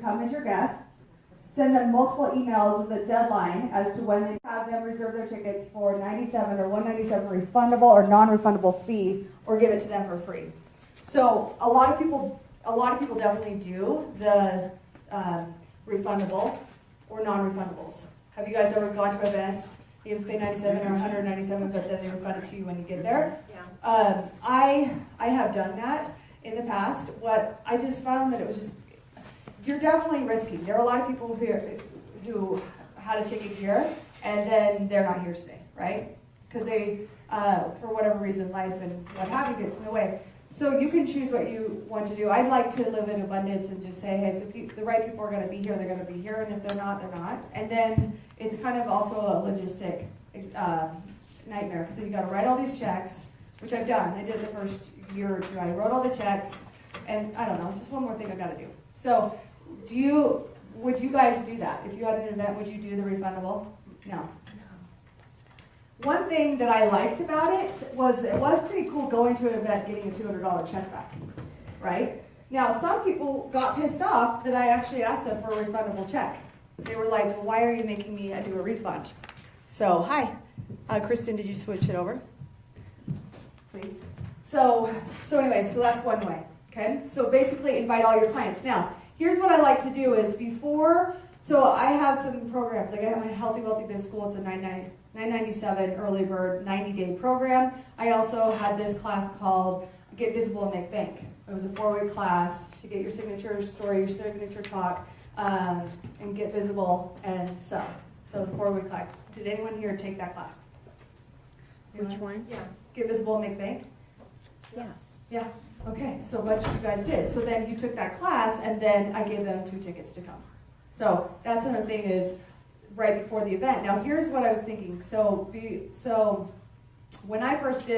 come as your guests, send them multiple emails with a deadline as to when they have them reserve their tickets for $97 or $197 refundable or non-refundable fee, or give it to them for free. So a lot of people definitely do the refundable or non-refundables. Have you guys ever gone to events? You have to pay $97 or $197, but then they refund it to you when you get there. Yeah. I have done that in the past. What I just found that it was just, you're definitely risky. There are a lot of people who had a ticket here and then they're not here today, right? Because they, for whatever reason, life and what have you gets in the way. So you can choose what you want to do. I'd like to live in abundance and just say, hey, if the right people are going to be here, they're going to be here, and if they're not, they're not. And then it's kind of also a logistic nightmare, because you got to write all these checks, which I've done. I did the first year or two. I wrote all the checks, and I don't know, just one more thing I've got to do. So would you guys do that? If you had an event, would you do the refundable? No. One thing that I liked about it was pretty cool going to an event getting a $200 check back, right? Now, some people got pissed off that I actually asked them for a refundable check. They were like, well, why are you making me do a refund? So, hi. Kristen, did you switch it over? Please. So anyway, so that's one way, okay? So basically invite all your clients. Now, here's what I like to do is so I have some programs, like I have my Healthy Wealthy Biz School. It's a $997 early bird 90-day program. I also had this class called Get Visible and Make Bank. It was a 4-week class to get your signature story, your signature talk, and get visible and sell. So it was a 4-week class. Did anyone here take that class? Which one? Yeah. Get Visible and Make Bank? Yeah. Yeah. Okay, so a bunch of you guys did. So then you took that class, and then I gave them 2 tickets to come. So that's another thing is right before the event. Now here's what I was thinking. So when I first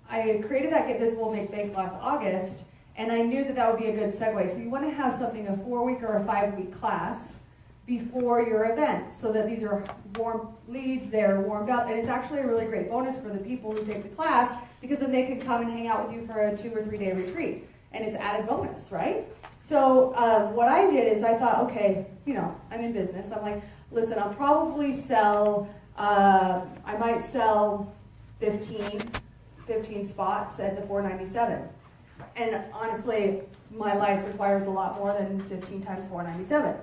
I created that Get Visible, Make Bank last August, and I knew that would be a good segue. So you want to have something, a 4-week or a 5-week class before your event, so that these are warm leads, they're warmed up, and it's actually a really great bonus for the people who take the class, because then they can come and hang out with you for a 2 or 3 day retreat, and it's added bonus, right? So what I did is I thought, okay, I'm in business. I'm like, listen, I'll probably sell, I might sell 15 spots at the $497. And honestly, my life requires a lot more than 15 times $497,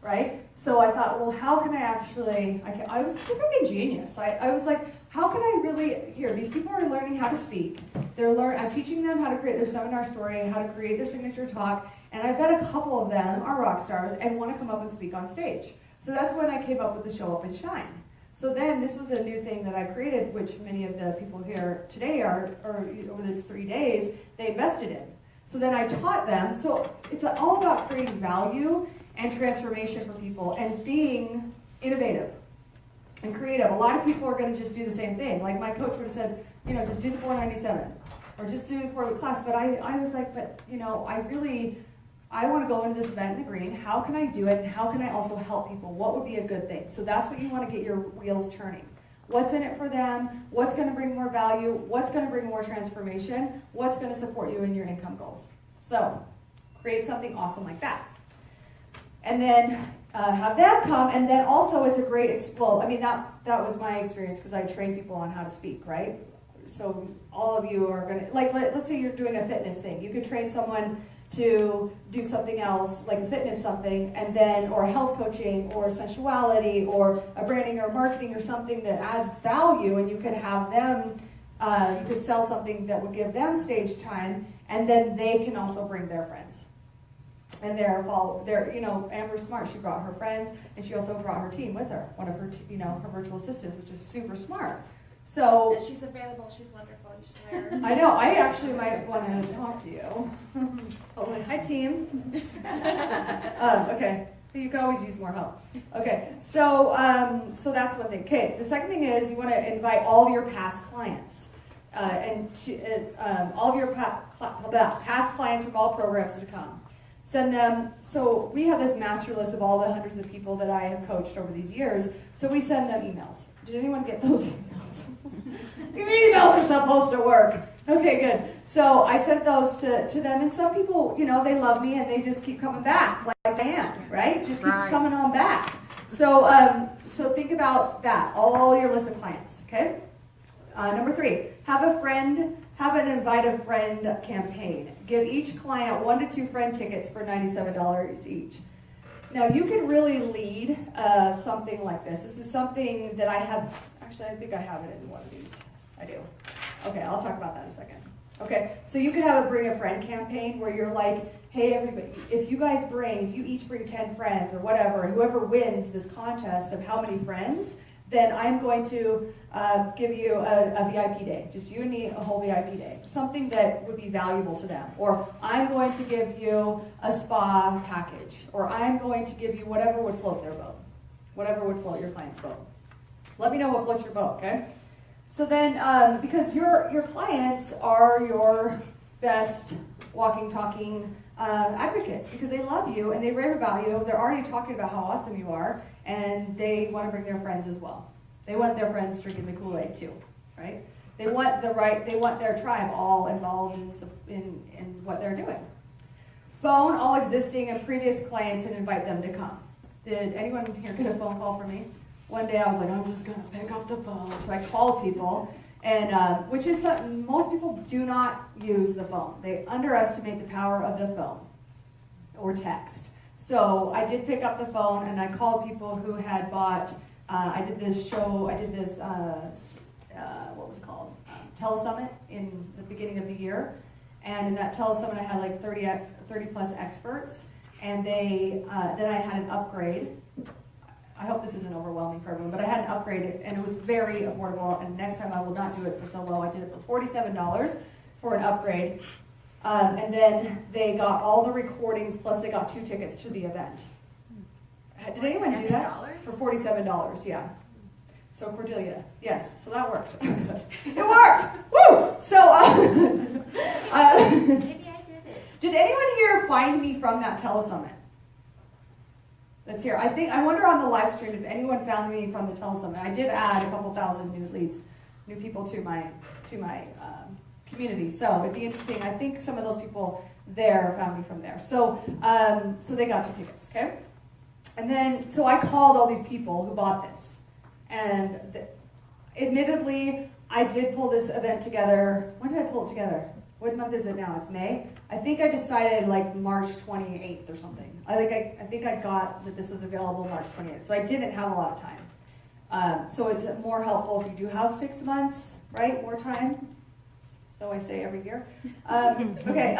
right? So I thought, well, how can I actually, I was such a genius. I was like, how can I really, these people are learning how to speak. I'm teaching them how to create their seminar story, how to create their signature talk, and I bet a couple of them are rock stars and want to come up and speak on stage. So that's when I came up with the Show Up and Shine. So then this was a new thing that I created, which many of the people here today are over this 3 days, they invested in. So then I taught them, so it's all about creating value and transformation for people and being innovative and creative. A lot of people are going to just do the same thing. Like my coach would have said, just do the $497 or just do the 4-week class. But I was like, I want to go into this event in the green. How can I do it? And how can I also help people? What would be a good thing? So that's what you want to get your wheels turning. What's in it for them? What's going to bring more value? What's going to bring more transformation? What's going to support you in your income goals? So create something awesome like that. And then have them come, and then also it's a great, that was my experience because I train people on how to speak, right? So all of you are going to, let's say you're doing a fitness thing. You could train someone to do something else, like a fitness something, and then, or health coaching, or sensuality, or a branding or marketing or something that adds value, and you could have them, you could sell something that would give them stage time, and then they can also bring their friends. And Amber's smart. She brought her friends, and she also brought her team with her, one of her, her virtual assistants, which is super smart. So and she's available. She's wonderful. You should hire her. I know. I actually might want to talk to you. Oh, hi, team. Okay. You can always use more help. Okay. So that's one thing. Okay. The second thing is you want to invite all of your past clients, all of your past clients from all programs to come. Send them. So we have this master list of all the hundreds of people that I have coached over these years. So we send them emails. Did anyone get those emails? These emails are supposed to work. Okay, good. So I sent those to them, and some people, they love me, and they just keep coming back, like Diane, right? It just keeps Right. coming on back. So, so think about that, all your list of clients, okay? Number 3, have an invite a friend campaign. Give each client 1 to 2 friend tickets for $97 each. Now you can really lead something like this. This is something that I have, actually I think I have it in one of these. I do. Okay, I'll talk about that in a second. Okay, so you could have a bring a friend campaign where you're like, hey everybody, if you each bring 10 friends or whatever, and whoever wins this contest of how many friends, then I'm going to give you a VIP day, just you and me, a whole VIP day, something that would be valuable to them. Or I'm going to give you a spa package, or I'm going to give you whatever would float their boat, whatever would float your client's boat. Let me know what floats your boat, okay? So then, because your clients are your best walking, talking advocates, because they love you and they rave about you. They're already talking about how awesome you are, and they want to bring their friends as well. They want their friends drinking the Kool-Aid too, right? They want their tribe all involved in what they're doing. Phone all existing and previous clients and invite them to come. Did anyone here get a phone call from me? One day I was like, I'm just going to pick up the phone. So I called people, and which is something most people do not use the phone. They underestimate the power of the phone or text. So I did pick up the phone, and I called people who had bought, I did this, what was it called? Telesummit in the beginning of the year. And in that telesummit I had like 30 plus experts, and then I had an upgrade. I hope this isn't overwhelming for everyone, but I had an upgrade, and it was very affordable, and next time I will not do it for so low. I did it for $47 for an upgrade, and then they got all the recordings, plus they got 2 tickets to the event. Did anyone do that? For $47, yeah. So Cordelia, yes, so that worked. Good. It worked! Woo! So, Maybe I did it. did anyone here find me from that telesummit? That's here. I wonder on the live stream if anyone found me from the telesummit. I did add a couple thousand new people to my community. So it'd be interesting. I think some of those people there found me from there. So so they got 2 tickets. Okay. And then so I called all these people who bought this, and admittedly I did pull this event together. When did I pull it together? What month is it now? It's May. I think I decided like March 28th or something. I think I got that this was available March 28th. So I didn't have a lot of time. So it's more helpful if you do have 6 months, right? More time. So I say every year. Okay.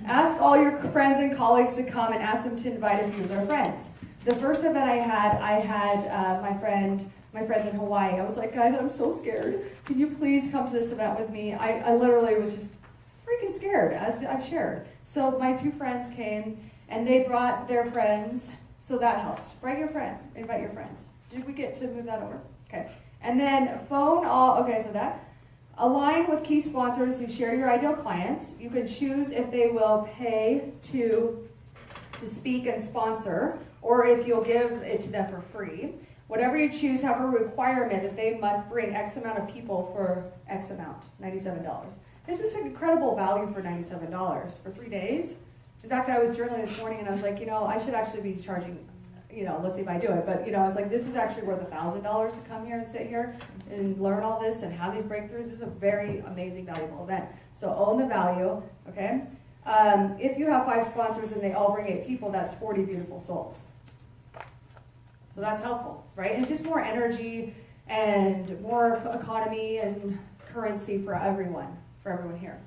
Ask all your friends and colleagues to come and ask them to invite a few of their friends. The first event I had my friends in Hawaii. I was like, guys, I'm so scared. Can you please come to this event with me? I literally was just freaking scared, as I've shared. So my 2 friends came, and they brought their friends, so that helps. Invite your friends. Did we get to move that over? Okay. And then align with key sponsors who share your ideal clients. You can choose if they will pay to speak and sponsor, or if you'll give it to them for free. Whatever you choose, have a requirement that they must bring X amount of people for X amount, $97. This is an incredible value for $97 for 3 days. In fact, I was journaling this morning and I was like, I should actually be charging, let's see if I do it, but I was like, this is actually worth $1,000 to come here and sit here and learn all this and have these breakthroughs. This is a very amazing, valuable event. So own the value, okay? If you have 5 sponsors and they all bring 8 people, that's 40 beautiful souls. So that's helpful, right? And just more energy and more economy and currency for everyone here.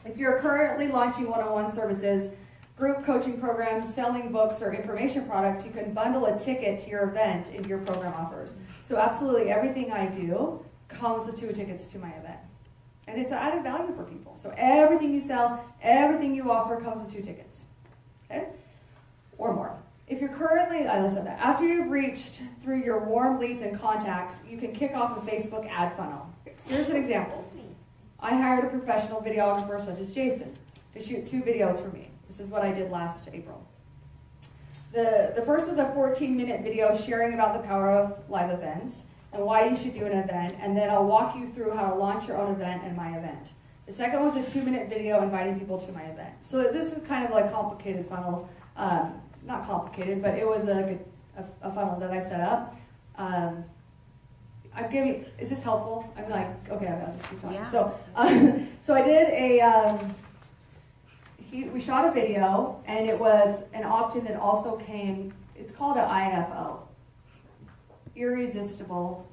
If you're currently launching one-on-one services, group coaching programs, selling books, or information products, you can bundle a ticket to your event into your program offers. So absolutely everything I do comes with 2 tickets to my event. And it's added value for people. So everything you sell, everything you offer comes with 2 tickets. Okay? Or more. If you're currently, after you've reached through your warm leads and contacts, you can kick off a Facebook ad funnel. Here's an example. I hired a professional videographer such as Jason to shoot 2 videos for me. This is what I did last April. The first was a 14-minute video sharing about the power of live events and why you should do an event, and then I'll walk you through how to launch your own event and my event. The second was a 2-minute video inviting people to my event. So this is kind of like complicated funnel not complicated, but it was a funnel that I set up. I'm giving, is this helpful? I'm like, okay, I'll just keep talking. Yeah. So, so I did we shot a video, and it was an opt-in that also came, it's called an IFO. Irresistible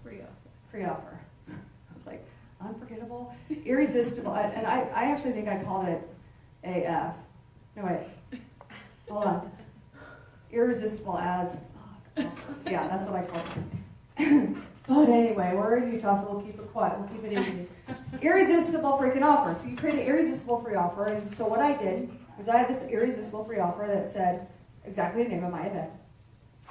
free offer. I was like, unforgettable, irresistible, and I actually think I called it AF. No, wait, hold on. Irresistible as, yeah, that's what I called it. But anyway, we're in Utah, so we'll keep it quiet. We'll keep it easy. Irresistible freaking offer. So you create an irresistible free offer, and so what I did is I had this irresistible free offer that said exactly the name of my event.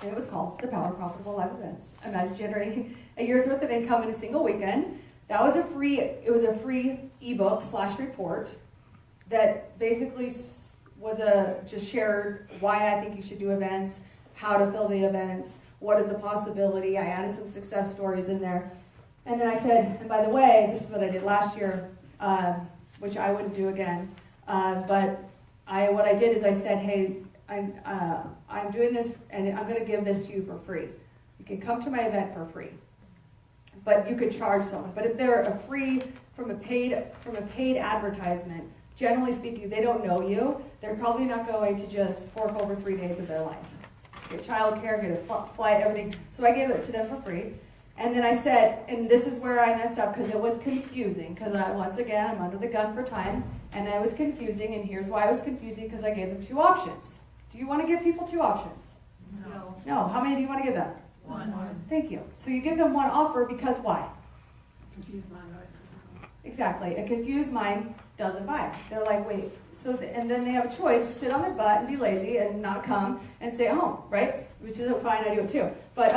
And it was called The Power of Profitable Live Events. Imagine generating a year's worth of income in a single weekend. That was a free ebook / report that basically was just shared why I think you should do events, how to fill the events, what is the possibility. I added some success stories in there. And then I said, and by the way, this is what I did last year, which I wouldn't do again. But what I did is I said, hey, I'm doing this, and I'm going to give this to you for free. You can come to my event for free, but you could charge someone. But if they're a free from a paid advertisement, generally speaking, they don't know you. They're probably not going to just fork over 3 days of their life, get childcare, get a flight, everything. So I gave it to them for free. And then I said, and this is where I messed up because it was confusing, because once again, I'm under the gun for time, and I was confusing, and here's why I was confusing, because I gave them 2 options. Do you want to give people 2 options? No. No. How many do you want to give them? 1. Thank you. So you give them 1 offer because why? Confused mind. Exactly. A confused mind doesn't buy. They're like, wait. So and then they have a choice to sit on their butt and be lazy and not come and stay at home, right? Which is fine. I do it too. But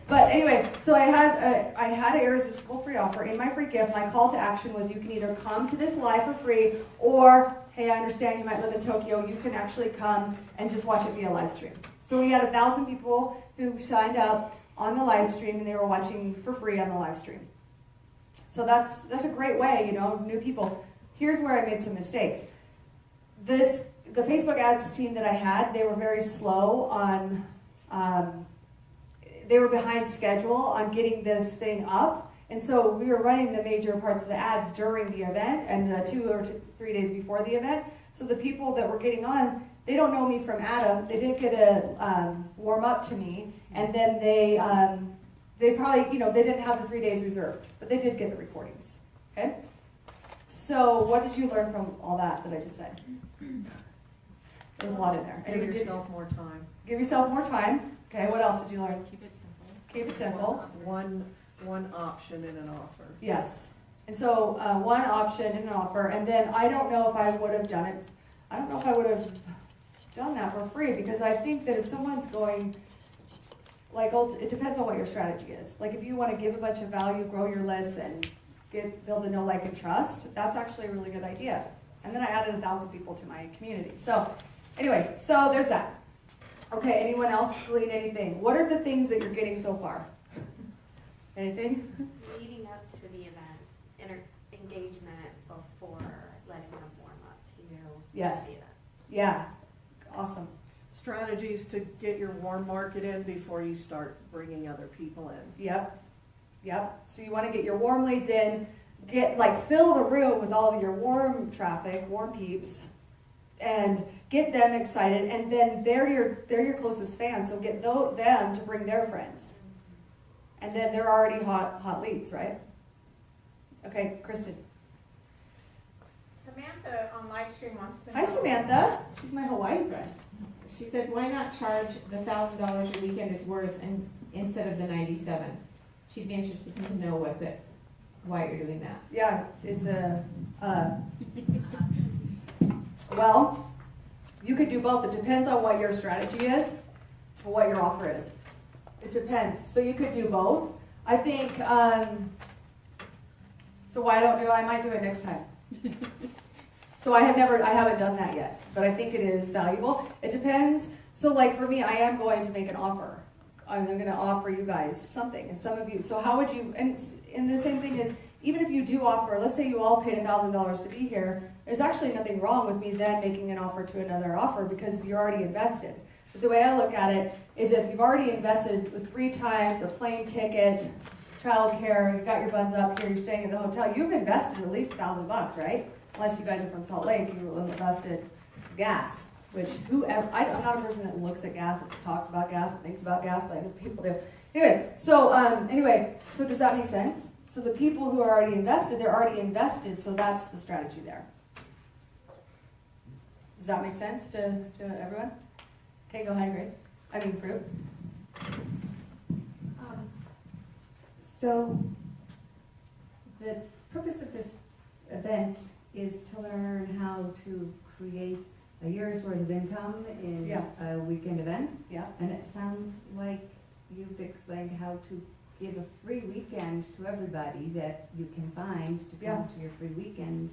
but anyway, so I had an irresistible free offer in my free gift. My call to action was you can either come to this live for free, or hey, I understand you might live in Tokyo. You can actually come and just watch it via live stream. So we had 1,000 people who signed up on the live stream, and they were watching for free on the live stream. So that's a great way, new people. Here's where I made some mistakes. The Facebook ads team that I had, they were very slow on, they were behind schedule on getting this thing up. And so we were running the major parts of the ads during the event and the 2 or 3 days before the event. So the people that were getting on, they don't know me from Adam. They didn't get to warm up to me. And then they probably, they didn't have the 3 days reserved, but they did get the recordings, okay? So what did you learn from all that I just said? There's a lot in there. Give yourself more time. Give yourself more time. Okay, what else did you learn? Keep it simple. Keep it simple. One option in an offer. Yes. And so 1 option in an offer, and then I don't know if I would have done it. I don't know if I would have done that for free, because I think that if someone's going, it depends on what your strategy is. Like if you want to give a bunch of value, grow your list, and build a know, like, and trust, that's actually a really good idea. And then I added 1,000 people to my community. So anyway, so there's that. Okay, anyone else glean anything? What are the things that you're getting so far? Anything? Leading up to the event, engagement before letting them warm up to Yes. the event. Yeah. Awesome. Strategies to get your warm market in before you start bringing other people in. Yep. So you want to get your warm leads in, fill the room with all of your warm traffic, warm peeps, and get them excited. And then they're your closest fans, so get them to bring their friends. And then they're already hot leads, right? Okay, Kristen. Samantha on live stream wants to know. Hi, Samantha. She's my Hawaii friend. She said, why not charge the $1,000 your weekend is worth instead of the $97? She'd be interested to know why you're doing that. Yeah, it's well, you could do both. It depends on what your strategy is or what your offer is. It depends. So you could do both. I think, so why I don't do it, I might do it next time. So I haven't done that yet, but I think it is valuable. It depends. So for me, I am going to make an offer. I'm going to offer you guys something, and some of you. So how would you? And the same thing is, even if you do offer, let's say you all paid $1,000 to be here, there's actually nothing wrong with me then making an offer to another offer because you're already invested. But the way I look at it is if you've already invested with 3 times, a plane ticket, childcare, you got your buns up here, you're staying at the hotel, you've invested at least $1,000, right? Unless you guys are from Salt Lake, you invested gas, which whoever, I'm not a person that looks at gas, or talks about gas, or thinks about gas, but I know people do. Anyway, so does that make sense? So the people who are already invested, they're already invested, so that's the strategy there. Does that make sense to everyone? Okay, go ahead, Grace. I mean, Fruit. So the purpose of this event is to learn how to create a year's worth of income in Yeah. a weekend event. Yeah. And it sounds like you've explained how to give a free weekend to everybody that you can find to Yeah. come to your free weekends.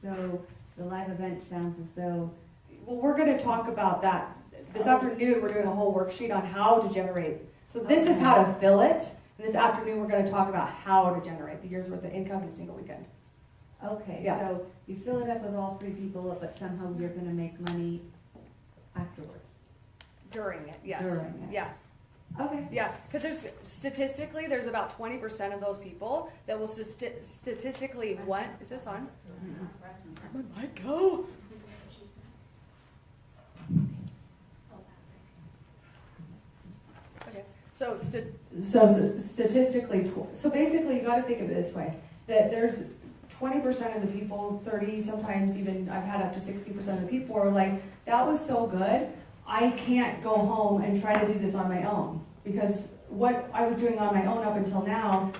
So the live event sounds as though, Well, we're going to talk about that. This afternoon, we're doing a whole worksheet on how to generate. So this is how to fill it. And this afternoon, we're going to talk about how to generate the year's worth of income in a single weekend. okay, Yeah. so you fill it up with all free people, but somehow you're gonna make money afterwards. During it, yes. During it. Yeah. Okay. Yeah, because statistically, there's about 20% of those people that will statistically want. Is this on? Where'd my mic go? Okay, so statistically, so basically, you got to think of it this way: that there's 20% of the people, 30, sometimes even I've had up to 60% of the people are like, that was so good. I can't go home and try to do this on my own because what I was doing on my own up until now,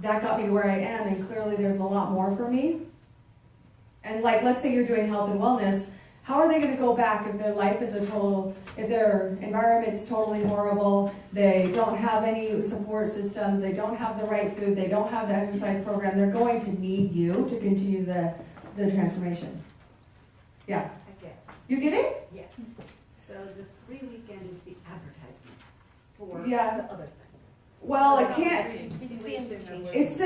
that got me to where I am, and clearly there's a lot more for me. And like, let's say you're doing health and wellness, how are they going to go back if their life is if their environment's totally horrible, they don't have any support systems, they don't have the right food, they don't have the exercise program, they're going to need you to continue the transformation. Yeah. I get it. You get it? Yes. So the free weekend is the advertisement for Yeah. the other thing. Well, it can't. It's the invitation. It's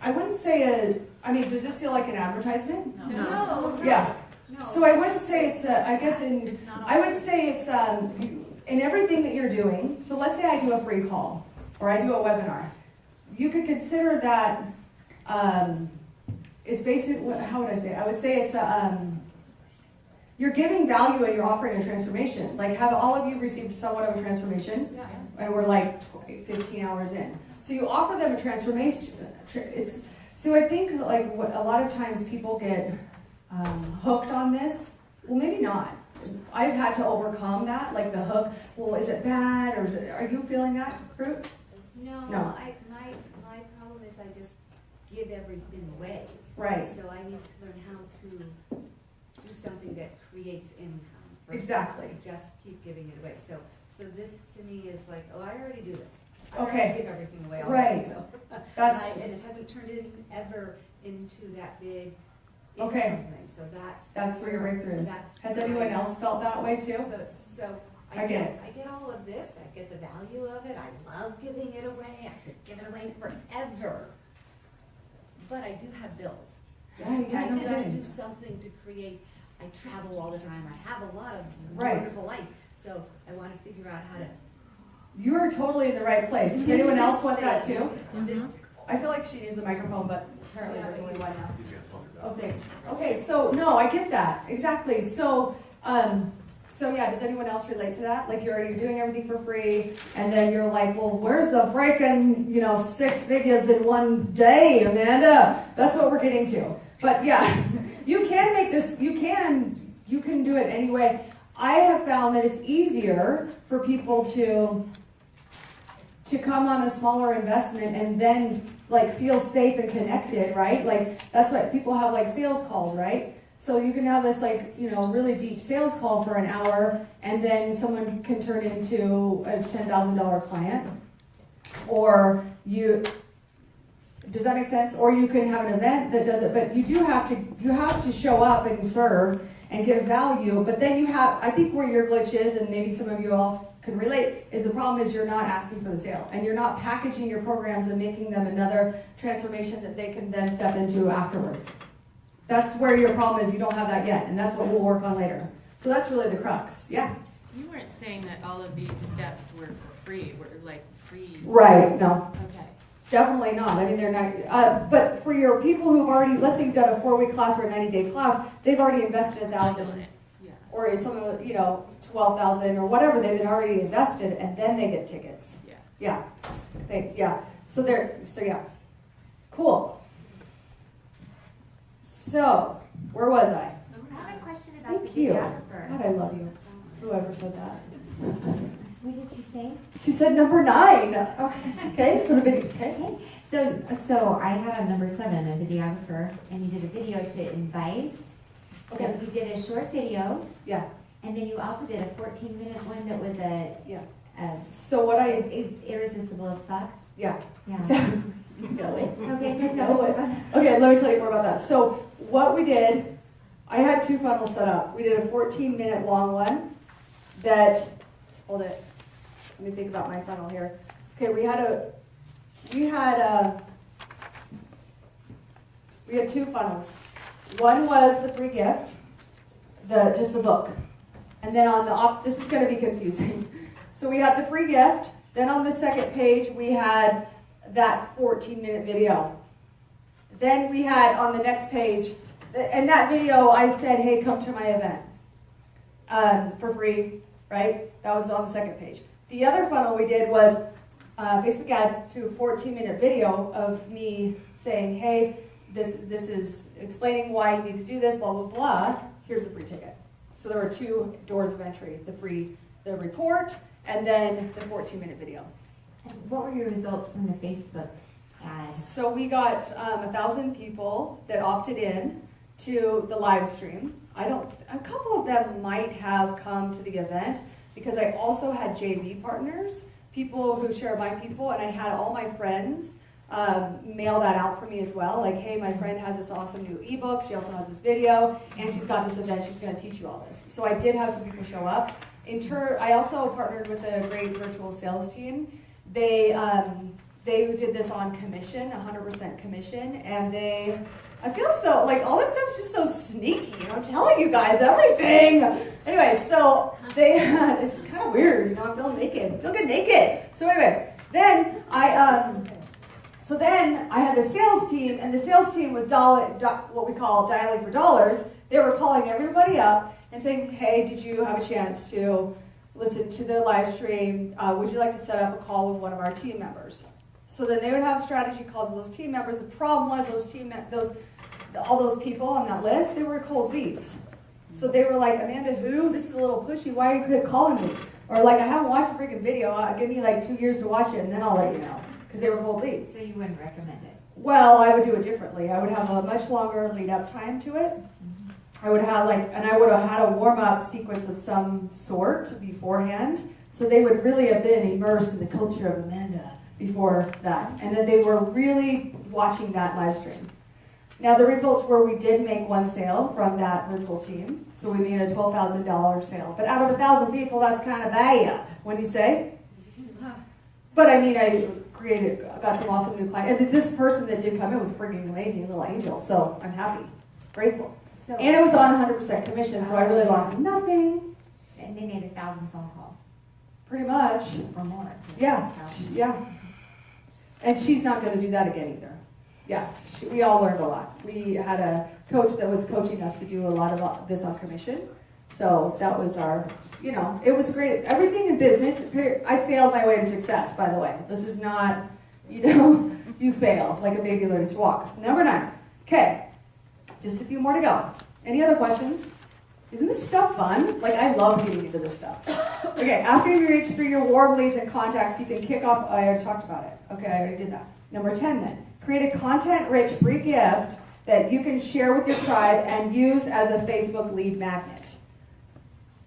I wouldn't say I mean, does this feel like an advertisement? No. Yeah. No. So I wouldn't say it's I would say it's in everything that you're doing. So let's say I do a free call or I do a webinar. You could consider that it's basically, how would I say it? I would say it's you're giving value and you're offering a transformation. Like, have all of you received somewhat of a transformation? Yeah. And we're like 15 hours in. So you offer them a transformation. So I think like what a lot of times people get hooked on this. Well, maybe not. I've had to overcome that, like the hook. Well, is it bad or are you feeling that, Fruit? No, No. my problem is I just give everything away. Right. So I need to learn how to do something that creates income. versus Exactly. Just keep giving it away. So this to me is like, oh, I already do this. I Okay. already give everything away Right. already. So. That's And it hasn't turned ever into that big Okay. income thing. So that's where your breakthrough is. That's Has where anyone I- else felt that way too? So I get it. I get all of this, I get the value of it, I love giving it away, I could give it away forever. But I do have bills. Yeah, I no do have to kidding. do something to create, I travel all the time, I have a lot of Right. wonderful life. So I wanna figure out how to. You are totally in the right place. Does anyone else want that too? This, I feel like she needs a microphone, but apparently Yeah, there's but only you- one now. These guys talk about. Oh, thanks. Okay, so no, I get that exactly. So yeah, does anyone else relate to that? Like you're doing everything for free, and then you're like, well, where's the freaking 6 figures in one day, Amanda? That's what we're getting to. But yeah, you can make this. You can do it anyway. I have found that it's easier for people to come on a smaller investment and then like feel safe and connected, right? Like that's what people have like sales calls, right? So you can have this like, really deep sales call for an hour and then someone can turn into a $10,000 client. Or does that make sense? Or you can have an event that does it, but you have to show up and serve. and give value, but then you have, I think where your glitch is, and maybe some of you all can relate, is the problem is you're not asking for the sale, and you're not packaging your programs and making them another transformation that they can then step into afterwards. That's where your problem is, you don't have that yet, and that's what we'll work on later. So that's really the crux, yeah. You weren't saying that all of these steps were for free, were like free. Right, no. Okay. Definitely not. I mean, they're not. But for your people who've already, let's say you've done a 4-week class or a 90-day class, they've already invested $1,000 Yeah. or some of, 12,000 or whatever they've been already invested, and then they get tickets. Yeah. Yeah. Thanks. Yeah. So yeah. Cool. So where was I? I have a question about Thank the you. videographer. God, I love you. Whoever said that. What did she say? She said number 9. Okay. Okay, for the video. Okay. So I had a number 7, a videographer, and you did a video to invite. Okay. So you did a short video, Yeah. and then you also did a 14-minute one that was a So what I irresistible as fuck. yeah. Yeah. Kelly. Okay, so No, tell me it- about Okay, let me tell you more about that. So what we did, I had 2 funnels set up. We did a 14-minute long one that, hold it, let me think about my funnel here. Okay, we had 2 funnels. One was the free gift, just the book. And then on the, this is going to be confusing. So we had the free gift, then on the second page we had that 14-minute video. Then we had on the next page, and that video I said, hey, come to my event for free, right? That was on the second page. The other funnel we did was Facebook ad to a 14-minute video of me saying, hey, this is explaining why you need to do this, blah, blah, blah. Here's a free ticket. So there were 2 doors of entry, the report, and then the 14-minute video. what were your results from the Facebook ad? So we got 1,000 people that opted in to the live stream. A couple of them might have come to the event because I also had JV partners, people who share my people, and I had all my friends mail that out for me as well. Like, hey, my friend has this awesome new ebook. She also has this video, and she's got this event. She's going to teach you all this. So I did have some people show up. I also partnered with a great virtual sales team. They did this on commission, 100% commission, and I feel so, like, all this stuff's just so sneaky, I'm telling you guys everything. Anyway, so it's kind of weird, I feel good naked. So anyway, then I had the sales team, and the sales team was what we call dialing for dollars. They were calling everybody up and saying, hey, did you have a chance to listen to the live stream? Would you like to set up a call with one of our team members? So then they would have strategy calls with those team members. The problem was all those people on that list, they were cold leads. So they were like, Amanda, who? This is a little pushy. Why are you calling me? Or like, I haven't watched the freaking video. Give me like 2 years to watch it, and then I'll let you know. Because they were cold leads. So you wouldn't recommend it? Well, I would do it differently. I would have a much longer lead up time to it. I would have had a warm up sequence of some sort beforehand. So they would really have been immersed in the culture of Amanda before that. And then they were really watching that live stream. Now the results were we did make one sale from that virtual team. So we made a $12,000 sale. But out of 1,000 people, that's kind of bad, wouldn't you say? But I mean, I got some awesome new clients. And this person that did come in was a freaking amazing little angel. So I'm happy, grateful. So, And it was on 100% commission, so I really lost nothing. and they made 1,000 phone calls Pretty much. or more. Yeah. 1,000. Yeah. And she's not going to do that again either. Yeah, we all learned a lot. We had a coach that was coaching us to do a lot of this on commission. So that was it was great. Everything in business, I failed my way to success, by the way. This is not, you fail like a baby learning to walk. Number 9. Okay, just a few more to go. Any other questions? Isn't this stuff fun? Like, I love getting into this stuff. Okay, after you reach through your warm leads and contacts, you can kick off. I already talked about it. Okay, I already did that. Number 10 then. Create a content-rich free gift that you can share with your tribe and use as a Facebook lead magnet.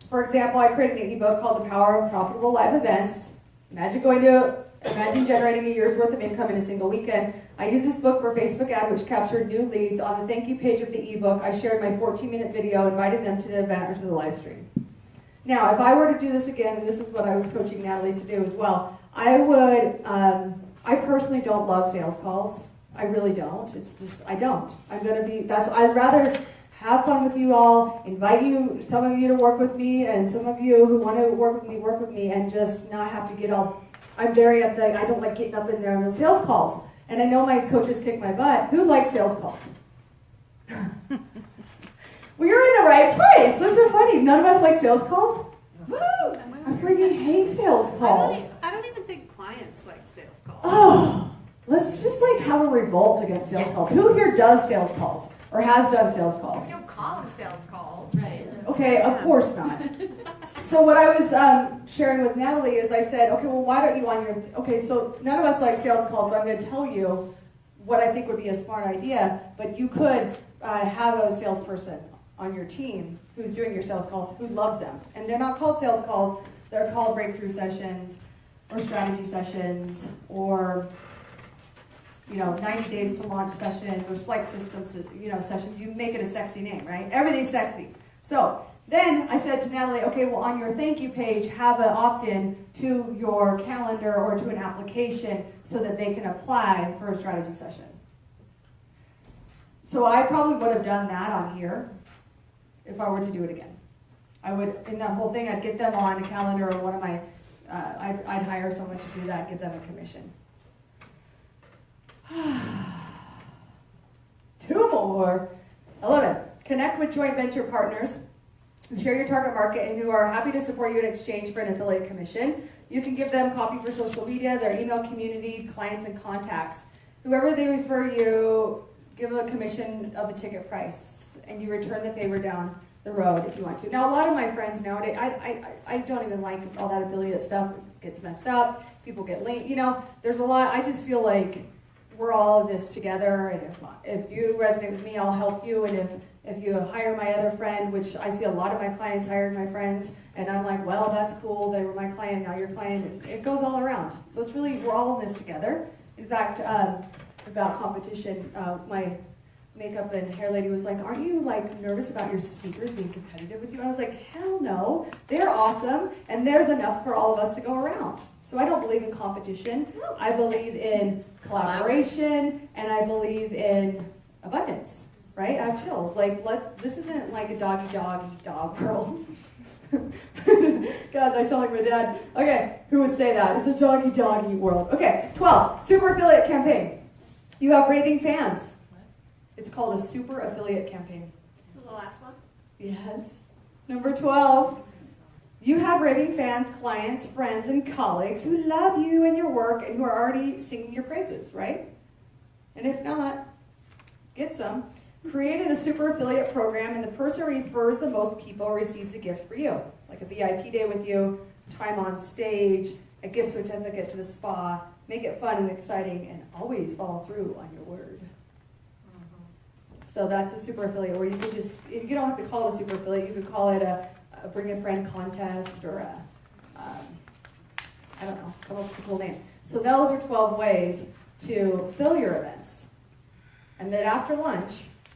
For example, I created an ebook called The Power of Profitable Live Events. Imagine generating a year's worth of income in a single weekend. I use this book for Facebook ad, which captured new leads. On the thank you page of the ebook, I shared my 14-minute video inviting them to the event or to the live stream. Now, if I were to do this again, and this is what I was coaching Natalie to do as well, I would, I personally don't love sales calls. I really don't. It's just, I don't. I'd rather have fun with you all, invite you, some of you to work with me, and some of you who want to work with me, and just not have to get all, I'm very upset. I don't like getting up in there on the sales calls. And I know my coaches kick my butt. Who likes sales calls? Well, you're in the right place. Those are funny. None of us like sales calls. Woo! I freaking hate sales calls. I don't even think clients like sales calls. Oh, let's just like have a revolt against sales calls. Who here does sales calls or has done sales calls? You don't call them sales calls. Right. Okay, of course not. So what I was sharing with Natalie is I said, okay, well, why don't you on your, okay, so none of us like sales calls, but I'm going to tell you what I think would be a smart idea, but you could have a salesperson on your team who's doing your sales calls who loves them. And they're not called sales calls, they're called breakthrough sessions or strategy sessions or 90 days to launch sessions or Slight Systems, sessions. You make it a sexy name, right? Everything's sexy. So then I said to Natalie, okay, well, on your thank you page, have an opt-in to your calendar or to an application so that they can apply for a strategy session. So I probably would have done that on here if I were to do it again. I would, in that whole thing, I'd get them on a calendar or one of my, I'd hire someone to do that, give them a commission. 2 more. 11. Connect with joint venture partners who share your target market and who are happy to support you in exchange for an affiliate commission. You can give them copy for social media, their email community, clients, and contacts. Whoever they refer you, give them a commission of the ticket price, and you return the favor down the road if you want to. Now, a lot of my friends nowadays, I don't even like all that affiliate stuff. It gets messed up. People get late. There's a lot. I just feel like we're all in this together, and if you resonate with me, I'll help you, and if you hire my other friend, which I see a lot of my clients hired my friends, and I'm like, well, that's cool, they were my client, now your client, and it goes all around. So it's really, we're all in this together. In fact, about competition, my makeup and hair lady was like, aren't you like nervous about your speakers being competitive with you? And I was like, hell no, they're awesome, and there's enough for all of us to go around. So I don't believe in competition. I believe in collaboration, and I believe in abundance, right? I have chills. Like, this isn't like a dog world. God, I sound like my dad. Okay, who would say that? It's a doggy world. Okay, 12, super affiliate campaign. You have raving fans. It's called a super affiliate campaign. This is the last one. Yes. Number 12. You have raving fans, clients, friends, and colleagues who love you and your work and who are already singing your praises, right? And if not, get some. Created a super affiliate program, and the person who refers the most people receives a gift for you, like a VIP day with you, time on stage, a gift certificate to the spa. Make it fun and exciting, and always follow through on your word. So that's a super affiliate, where you can just, you don't have to call it a super affiliate, you could call it a bring a friend contest, or I don't know, come up with a cool name. So those are 12 ways to fill your events. And then after lunch,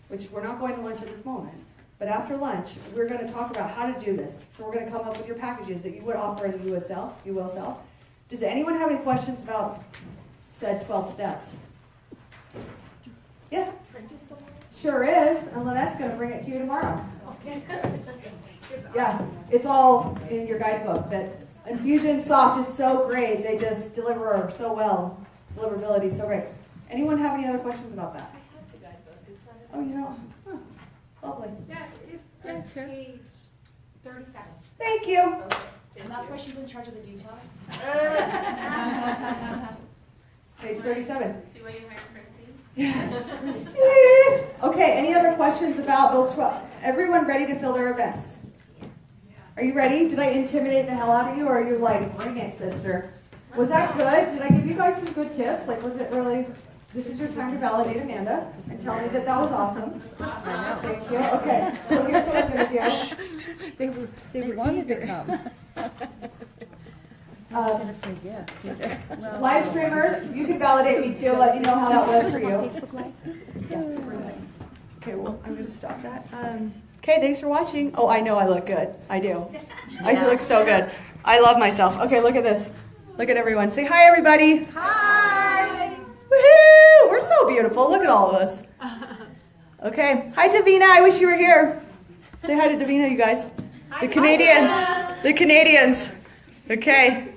which we're not going to lunch at this moment, but after lunch, we're going to talk about how to do this. So we're going to come up with your packages that you would offer and you will sell. Does anyone have any questions about said 12 steps? Yes? Sure is, and Lynette's going to bring it to you tomorrow. Yeah, it's all in your guidebook. That Infusionsoft is so great. They just deliver so well. Deliverability is so great. Anyone have any other questions about that? I have the guidebook. It's on it. Oh, you know, lovely. Yeah, it's page 37. Thank you. And that's why she's in charge of the details. Page 37. See why you hired Christine? Yes. Okay, any other questions about those 12? Everyone ready to fill their events? Are you ready? Did I intimidate the hell out of you, or are you like, bring it, sister? Was that good? Did I give you guys some good tips? Like, was it really, this is your time to validate Amanda and tell me that that was awesome. Thank you. Okay, so here's what I'm going to do. They wanted to come. Live streamers, you can validate me too, let you know how that was for you. Okay, well, I'm gonna stop that. Okay, thanks for watching. Oh, I know I look good. I do. I look so good. I love myself. Okay, look at this. Look at everyone. Say hi, everybody. Hi. Woohoo! We're so beautiful. Look at all of us. Okay. Hi, Davina. I wish you were here. Say hi to Davina, you guys. The Canadians. The Canadians. Okay.